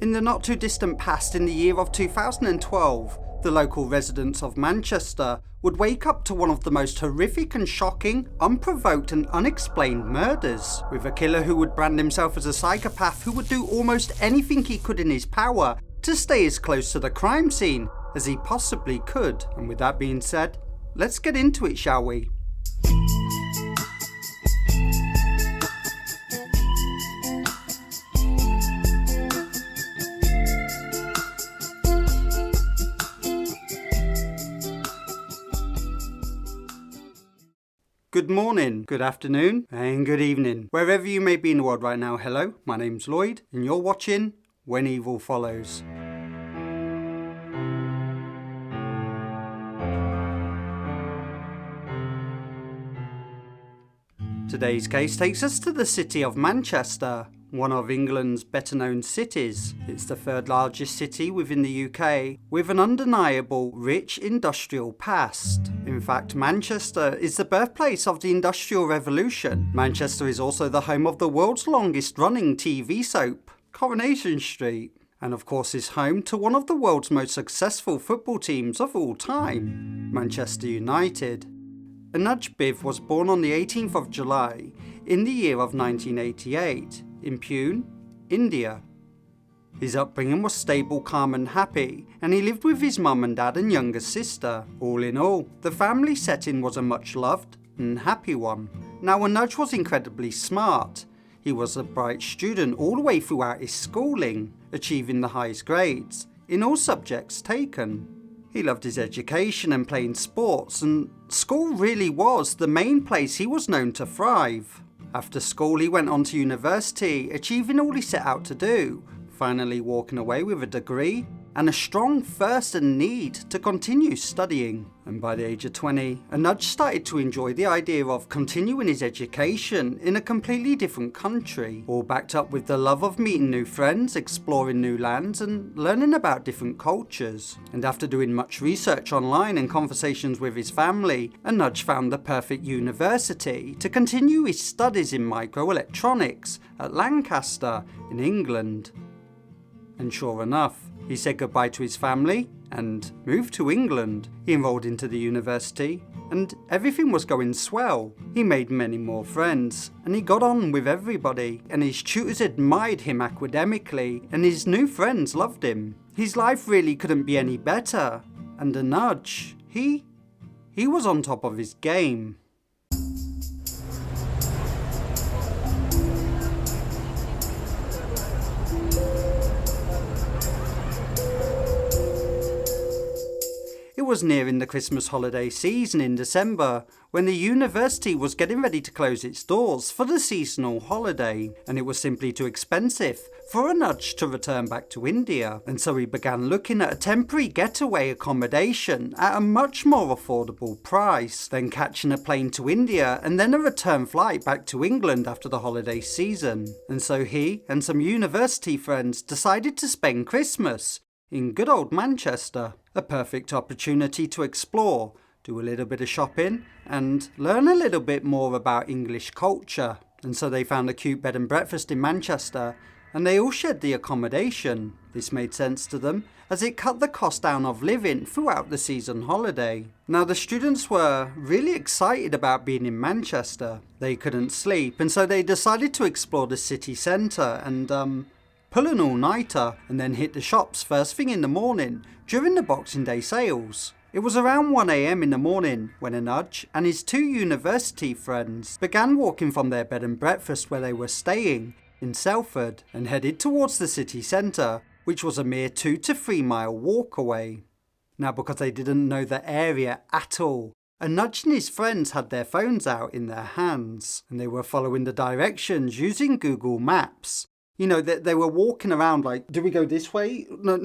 In the not too distant past, in the year of 2012, the local residents of Manchester would wake up to one of the most horrific and shocking, unprovoked and unexplained murders, with a killer who would brand himself as a psychopath who would do almost anything he could in his power to stay as close to the crime scene as he possibly could. And with that being said, let's get into it, shall we? Good morning, good afternoon, and good evening. Wherever you may be in the world right now, hello, my name's Lloyd, and you're watching When Evil Follows. Today's case takes us to the city of Manchester, one of England's better known cities. It's the third largest city within the UK, with an undeniable rich industrial past. In fact, Manchester is the birthplace of the Industrial Revolution. Manchester is also the home of the world's longest running TV soap, Coronation Street, and of course is home to one of the world's most successful football teams of all time, Manchester United. Anuj Bidve was born on the 18th of July in the year of 1988 in Pune, India. His upbringing was stable, calm and happy, and he lived with his mum and dad and younger sister. All in all, the family setting was a much loved and happy one. Now Anuj was incredibly smart. He was a bright student all the way throughout his schooling, achieving the highest grades in all subjects taken. He loved his education and playing sports, and school really was the main place he was known to thrive. After school he went on to university, achieving all he set out to do, finally walking away with a degree and a strong thirst and need to continue studying. And by the age of 20, Anuj started to enjoy the idea of continuing his education in a completely different country, all backed up with the love of meeting new friends, exploring new lands and learning about different cultures. And after doing much research online and conversations with his family, Anuj found the perfect university to continue his studies in microelectronics at Lancaster in England. And sure enough, he said goodbye to his family and moved to England. He enrolled into the university and everything was going swell. He made many more friends and he got on with everybody, and his tutors admired him academically and his new friends loved him. His life really couldn't be any better, and Anuj, he was on top of his game. It was nearing the Christmas holiday season in December when the university was getting ready to close its doors for the seasonal holiday, and it was simply too expensive for Anuj to return back to India, and so he began looking at a temporary getaway accommodation at a much more affordable price, then catching a plane to India and then a return flight back to England after the holiday season. And so he and some university friends decided to spend Christmas in good old Manchester. A perfect opportunity to explore, do a little bit of shopping and learn a little bit more about English culture. And so they found a cute bed and breakfast in Manchester and they all shared the accommodation. This made sense to them as it cut the cost down of living throughout the season holiday. Now the students were really excited about being in Manchester. They couldn't sleep and so they decided to explore the city centre and pull an all-nighter and then hit the shops first thing in the morning during the Boxing Day sales. It was around 1 AM in the morning when Anuj and his two university friends began walking from their bed and breakfast where they were staying in Salford and headed towards the city centre, which was a mere 2 to 3 mile walk away. Now because they didn't know the area at all, Anuj and his friends had their phones out in their hands and they were following the directions using Google Maps. You know, they were walking around like, do we go this way? No,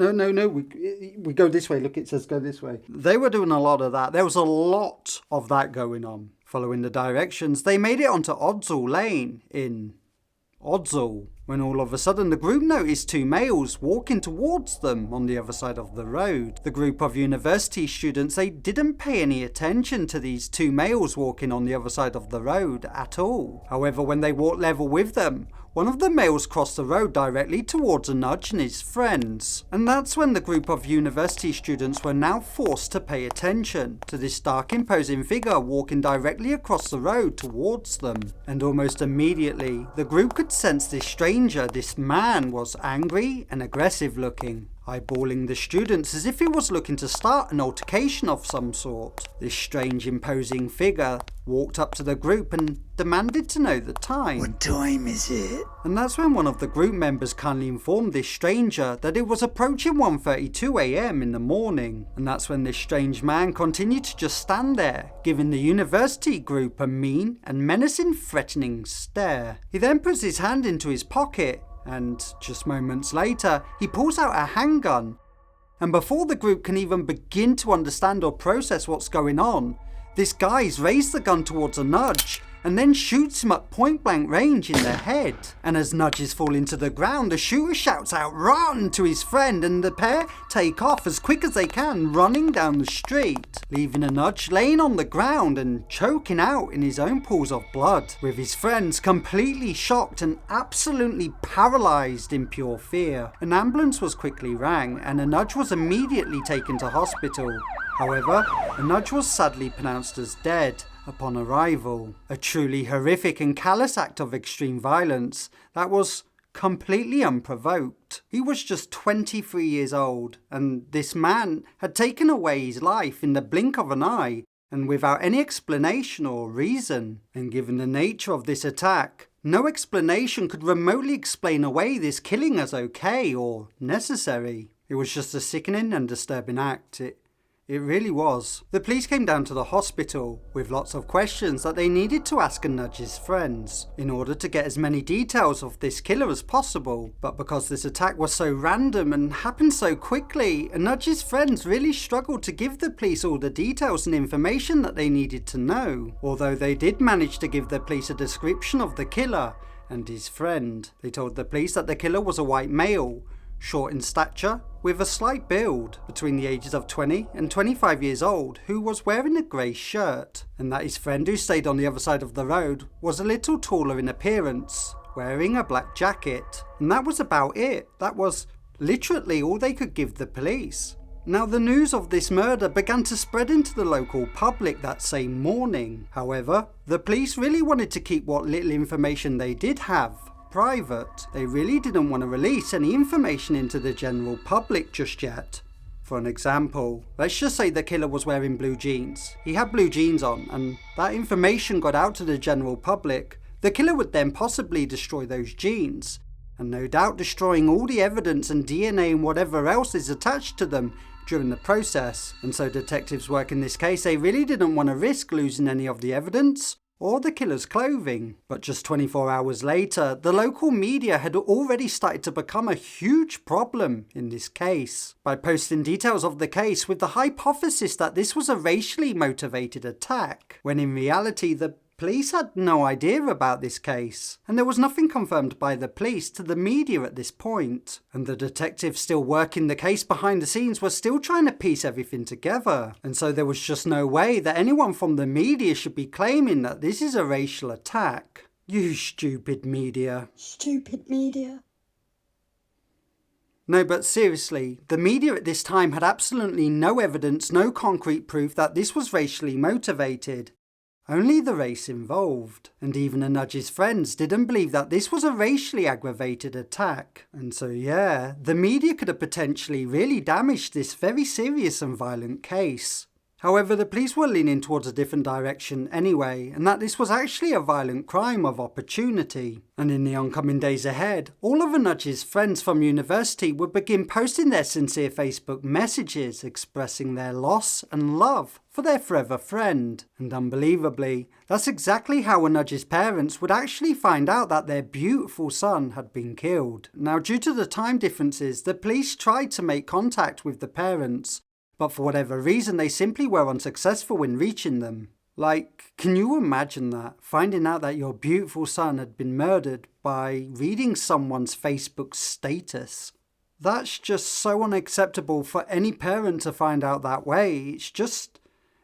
we go this way. Look, it says go this way. They were doing a lot of that. There was a lot of that going on. Following the directions, they made it onto Oddsall Lane in Oddsall, when all of a sudden the group noticed two males walking towards them on the other side of the road. The group of university students, they didn't pay any attention to these two males walking on the other side of the road at all. However, when they walked level with them, one of the males crossed the road directly towards Anuj and his friends. And that's when the group of university students were now forced to pay attention to this dark imposing figure walking directly across the road towards them. And almost immediately, the group could sense this stranger, this man, was angry and aggressive looking, eyeballing the students as if he was looking to start an altercation of some sort. This strange imposing figure walked up to the group and demanded to know the time. What time is it? And that's when one of the group members kindly informed this stranger that it was approaching 1:32 AM in the morning. And that's when this strange man continued to just stand there, giving the university group a mean and menacing threatening stare. He then puts his hand into his pocket, and just moments later, he pulls out a handgun. And before the group can even begin to understand or process what's going on, this guy's raised the gun towards Anuj and then shoots him at point blank range in the head. And as Anuj is falling to the ground, the shooter shouts out "Run!" to his friend, and the pair take off as quick as they can, running down the street, leaving Anuj laying on the ground and choking out in his own pools of blood, with his friends completely shocked and absolutely paralysed in pure fear. An ambulance was quickly rang and Anuj was immediately taken to hospital. However, Anuj was sadly pronounced as dead upon arrival. A truly horrific and callous act of extreme violence that was completely unprovoked. He was just 23 years old, and this man had taken away his life in the blink of an eye and without any explanation or reason. And given the nature of this attack, no explanation could remotely explain away this killing as okay or necessary. It was just a sickening and disturbing act. It really was. The police came down to the hospital with lots of questions that they needed to ask Anuj's friends in order to get as many details of this killer as possible. But because this attack was so random and happened so quickly, Anuj's friends really struggled to give the police all the details and information that they needed to know. Although they did manage to give the police a description of the killer and his friend. They told the police that the killer was a white male, short in stature, with a slight build, between the ages of 20 and 25 years old, who was wearing a grey shirt, and that his friend who stayed on the other side of the road was a little taller in appearance, wearing a black jacket. And that was about it. That was literally all they could give the police. Now, the news of this murder began to spread into the local public that same morning. However, the police really wanted to keep what little information they did have private. They really didn't want to release any information into the general public just yet. For an example, let's just say the killer was wearing blue jeans. He had blue jeans on, and that information got out to the general public. The killer would then possibly destroy those jeans, and no doubt destroying all the evidence and DNA and whatever else is attached to them during the process. And so detectives working this case, they really didn't want to risk losing any of the evidence or the killer's clothing. But just 24 hours later, the local media had already started to become a huge problem in this case by posting details of the case with the hypothesis that this was a racially motivated attack, when in reality the police had no idea about this case, and there was nothing confirmed by the police to the media at this point. And the detectives still working the case behind the scenes were still trying to piece everything together. And so there was just no way that anyone from the media should be claiming that this is a racial attack. You stupid media. Stupid media. No, but seriously, the media at this time had absolutely no evidence, no concrete proof that this was racially motivated. Only the race involved, and even Anuj's friends didn't believe that this was a racially aggravated attack. And so yeah, the media could have potentially really damaged this very serious and violent case. However, the police were leaning towards a different direction anyway, and that this was actually a violent crime of opportunity. And in the oncoming days ahead, all of Anuj's friends from university would begin posting their sincere Facebook messages expressing their loss and love for their forever friend. And unbelievably, that's exactly how Anuj's parents would actually find out that their beautiful son had been killed. Now, due to the time differences, the police tried to make contact with the parents, but for whatever reason they simply were unsuccessful in reaching them. Like, can you imagine that? Finding out that your beautiful son had been murdered by reading someone's Facebook status. That's just so unacceptable for any parent to find out that way.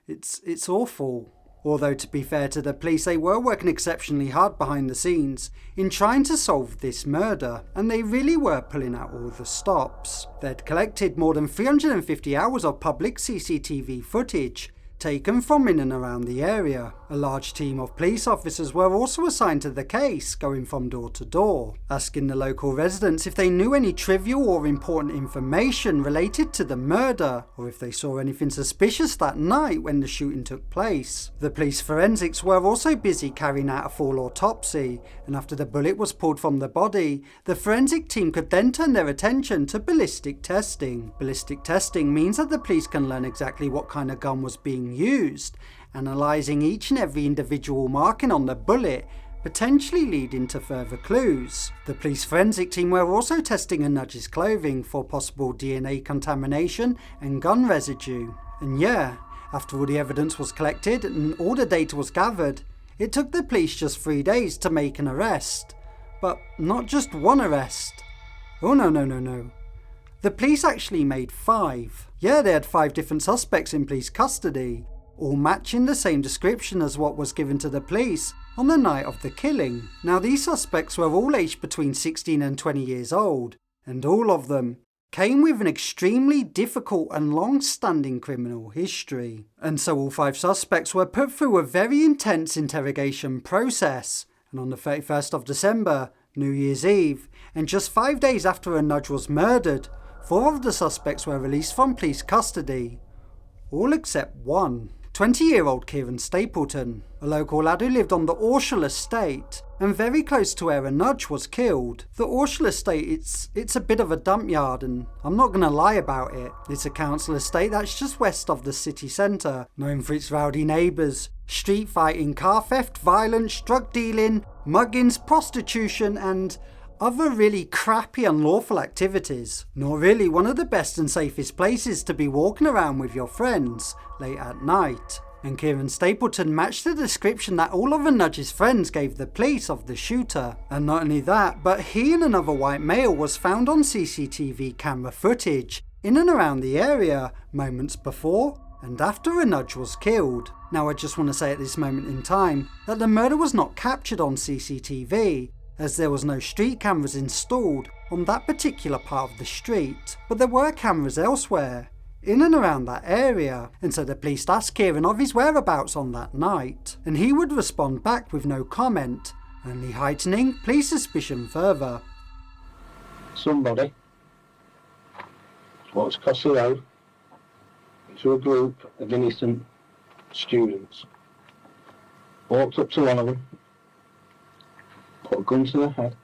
It's awful. Although to be fair to the police, they were working exceptionally hard behind the scenes in trying to solve this murder, and they really were pulling out all the stops. They'd collected more than 350 hours of public CCTV footage taken from in and around the area. A large team of police officers were also assigned to the case, going from door to door, asking the local residents if they knew any trivial or important information related to the murder, or if they saw anything suspicious that night when the shooting took place. The police forensics were also busy carrying out a full autopsy, and after the bullet was pulled from the body, the forensic team could then turn their attention to ballistic testing. Ballistic testing means that the police can learn exactly what kind of gun was being used, analysing each and every individual marking on the bullet, potentially leading to further clues. The police forensic team were also testing Anuj's clothing for possible DNA contamination and gun residue. And yeah, after all the evidence was collected and all the data was gathered, it took the police just 3 days to make an arrest. But not just one arrest. Oh no. The police actually made 5. Yeah, they had 5 different suspects in police custody, all matching the same description as what was given to the police on the night of the killing. Now these suspects were all aged between 16 and 20 years old, and all of them came with an extremely difficult and long-standing criminal history. And so all 5 suspects were put through a very intense interrogation process, and on the 31st of December, New Year's Eve, and just 5 days after Anuj was murdered, 4 of the suspects were released from police custody, all except one. 20-year-old Kiaran Stapleton, a local lad who lived on the Orshall estate and very close to where Anuj was killed. The Orshall estate, it's a bit of a dump yard, and I'm not going to lie about it. It's a council estate that's just west of the city centre, known for its rowdy neighbours, street fighting, car theft, violence, drug dealing, muggings, prostitution and other really crappy unlawful activities. Not really one of the best and safest places to be walking around with your friends late at night. And Kiaran Stapleton matched the description that all of Anuj's friends gave the police of the shooter. And not only that, but he and another white male was found on CCTV camera footage in and around the area moments before and after Anuj was killed. Now I just want to say at this moment in time that the murder was not captured on CCTV, as there was no street cameras installed on that particular part of the street, but there were cameras elsewhere, in and around that area, and so the police asked Kiaran of his whereabouts on that night, and he would respond back with no comment, only heightening police suspicion further. Somebody walks across the road to a group of innocent students, walked up to one of them, put a gun to their head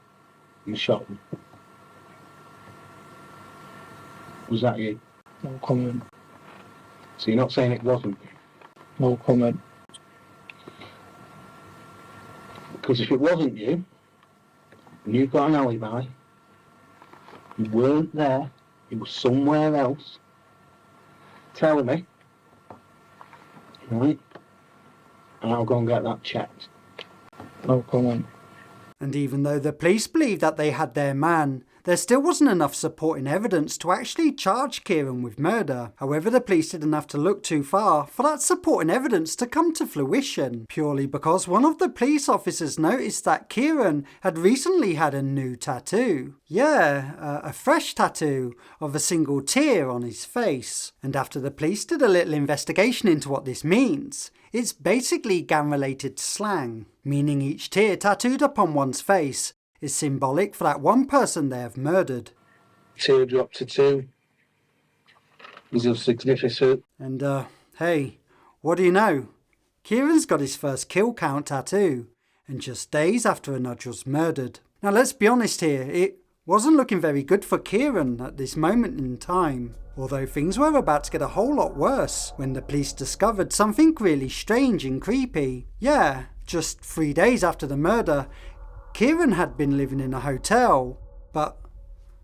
and shot them. Was that you? No comment. So you're not saying it wasn't? No comment. Because if it wasn't you, and you've got an alibi, you weren't there, you were somewhere else, tell me, right? And I'll go and get that checked. No comment. And even though the police believed that they had their man, there still wasn't enough supporting evidence to actually charge Kiaran with murder. However, the police didn't have to look too far for that supporting evidence to come to fruition, purely because one of the police officers noticed that Kiaran had recently had a new tattoo. Yeah, a fresh tattoo of a single tear on his face. And after the police did a little investigation into what this means, it's basically gang-related slang, meaning each tear tattooed upon one's face is symbolic for that one person they have murdered. Teardrop tattoo is of significance. And hey, what do you know? Kiaran's got his first kill count tattoo, and just days after Anuj was murdered. Now let's be honest here, it wasn't looking very good for Kiaran at this moment in time. Although things were about to get a whole lot worse when the police discovered something really strange and creepy. Yeah, just 3 days after the murder, Kiaran had been living in a hotel, but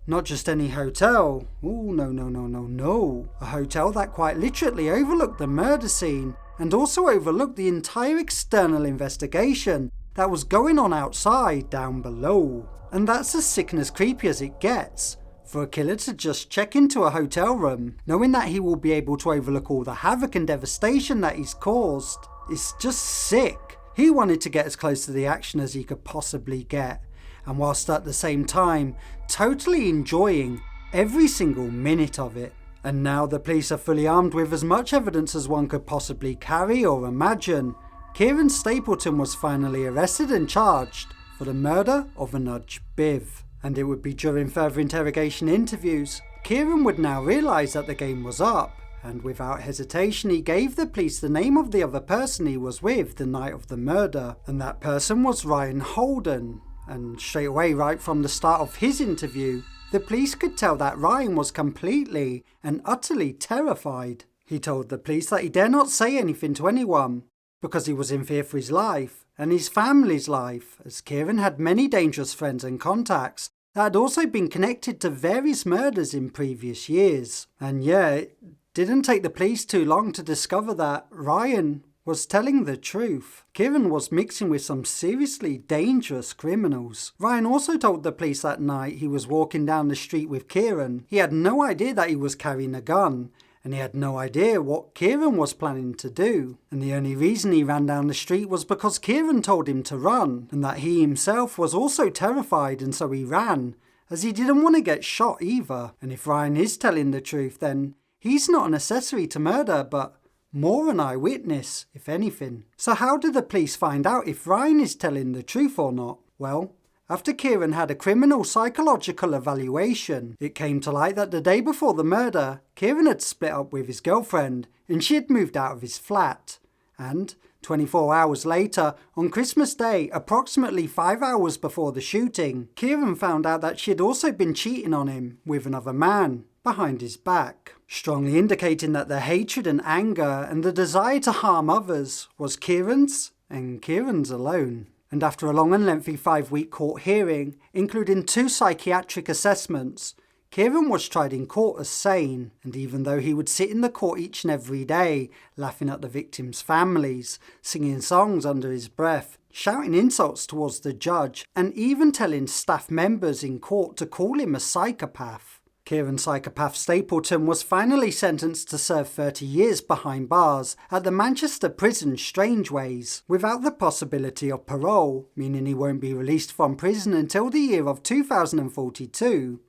not just any hotel. Oh, no. A hotel that quite literally overlooked the murder scene and also overlooked the entire external investigation that was going on outside down below. And that's as sick and as creepy as it gets, for a killer to just check into a hotel room, knowing that he will be able to overlook all the havoc and devastation that he's caused. It's just sick. He wanted to get as close to the action as he could possibly get, and whilst at the same time totally enjoying every single minute of it. And now the police are fully armed with as much evidence as one could possibly carry or imagine. Kiaran Stapleton was finally arrested and charged for the murder of Anuj Bidve. And it would be during further interrogation interviews, Kiaran would now realise that the game was up, and without hesitation he gave the police the name of the other person he was with the night of the murder, and that person was Ryan Holden. And straight away, right from the start of his interview, the police could tell that Ryan was completely and utterly terrified. He told the police that he dare not say anything to anyone because he was in fear for his life and his family's life, as Kiaran had many dangerous friends and contacts that had also been connected to various murders in previous years. And yeah, it didn't take the police too long to discover that Ryan was telling the truth. Kiaran was mixing with some seriously dangerous criminals. Ryan also told the police that night he was walking down the street with Kiaran. He had no idea that he was carrying a gun, and he had no idea what Kiaran was planning to do. And the only reason he ran down the street was because Kiaran told him to run, and that he himself was also terrified, and so he ran, as he didn't want to get shot either. And if Ryan is telling the truth, then he's not an accessory to murder, but more an eyewitness, if anything. So how do the police find out if Ryan is telling the truth or not? Well, after Kiaran had a criminal psychological evaluation, it came to light that the day before the murder, Kiaran had split up with his girlfriend and she had moved out of his flat. And 24 hours later, on Christmas Day, approximately 5 hours before the shooting, Kiaran found out that she had also been cheating on him with another man behind his back, strongly indicating that the hatred and anger and the desire to harm others was Kiaran's and Kiaran's alone. And after a long and lengthy 5-week court hearing, including 2 psychiatric assessments, Kiaran was tried in court as sane, and even though he would sit in the court each and every day, laughing at the victims' families, singing songs under his breath, shouting insults towards the judge, and even telling staff members in court to call him a psychopath, Kiaran Psychopath Stapleton was finally sentenced to serve 30 years behind bars at the Manchester prison Strangeways, without the possibility of parole, meaning he won't be released from prison until the year of 2042.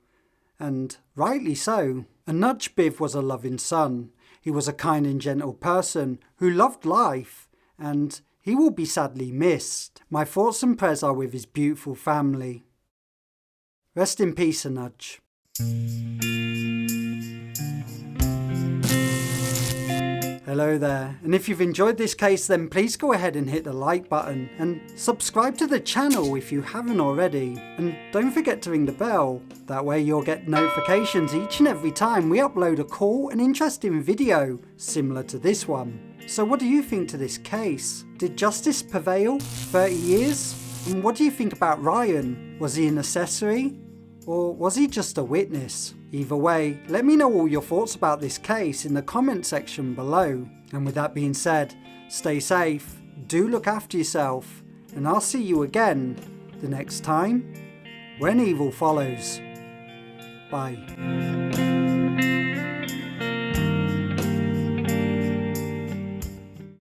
And rightly so. Anuj Bidve was a loving son. He was a kind and gentle person who loved life, and he will be sadly missed. My thoughts and prayers are with his beautiful family. Rest in peace, Anuj. Hello there, and if you've enjoyed this case, then please go ahead and hit the like button and subscribe to the channel if you haven't already, and don't forget to ring the bell. That way you'll get notifications each and every time we upload a cool and interesting video similar to this one. So what do you think to this case? Did justice prevail? 30 years? And what do you think about Ryan? Was he an accessory? Or was he just a witness? Either way, let me know all your thoughts about this case in the comment section below. And with that being said, stay safe, do look after yourself, and I'll see you again the next time when evil follows. Bye.